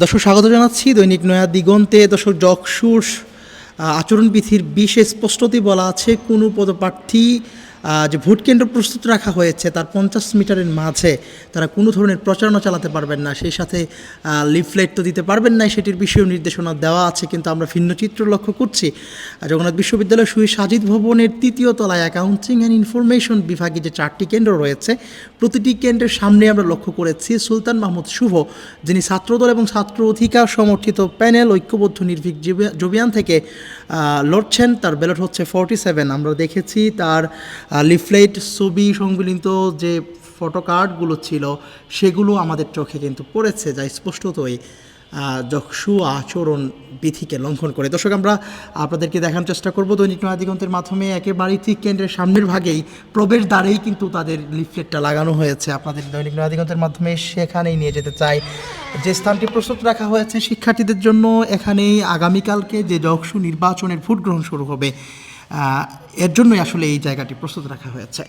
দর্শক স্বাগত জানাচ্ছি দৈনিক নয়া দিগন্তে। দর্শক যকসুর আচরণবিধির বিশেষ স্পষ্টতই বলা আছে কোনো পদপ্রার্থী যে ভোট কেন্দ্র প্রস্তুত রাখা হয়েছে তার 50 মিটারের মাঝে তারা কোনো ধরনের প্রচারণা চালাতে পারবেন না, সেই সাথে লিফলেট তো দিতে পারবেন না, সেটির বিষয়েও নির্দেশনা দেওয়া আছে। কিন্তু আমরা ভিন্ন চিত্র লক্ষ্য করছি জগন্নাথ বিশ্ববিদ্যালয় শহীদ সাজিদ ভবনের 3য় তলায় অ্যাকাউন্টিং অ্যান্ড ইনফরমেশন বিভাগে যে 4টি কেন্দ্র রয়েছে, প্রতিটি কেন্দ্রের সামনে আমরা লক্ষ্য করেছি সুলতান মাহমুদ শুভ, যিনি ছাত্রদল এবং ছাত্র অধিকার সমর্থিত প্যানেল ঐক্যবদ্ধ নির্ভীক জবিয়ান থেকে লড়ছেন। তার ব্যালট হচ্ছে 47। আমরা দেখেছি তার লিফলেট, ছবি সংবলিত যে ফটো কার্ডগুলো ছিল সেগুলো আমাদের চোখে কিন্তু পড়েছে, যা স্পষ্টতই যকসু আচরণ বিধিকে লঙ্ঘন করে। দর্শক, আমরা আপনাদেরকে দেখানোর চেষ্টা করব দৈনিক নয়া দিগন্তের মাধ্যমে একেবারেই ঠিক কেন্দ্রের সামনের ভাগেই প্রবেশ দ্বারেই কিন্তু তাদের লিফলেটটা লাগানো হয়েছে। আপনাদের দৈনিক নয়া দিগন্তের মাধ্যমে সেখানেই নিয়ে যেতে চাই। যে স্থানটি প্রস্তুত রাখা হয়েছে শিক্ষার্থীদের জন্য, এখানেই আগামীকালকে যে যকসু নির্বাচনের ভোট গ্রহণ শুরু হবে, এর জন্যই আসলে এই জায়গাটি প্রস্তুত রাখা হয়েছে।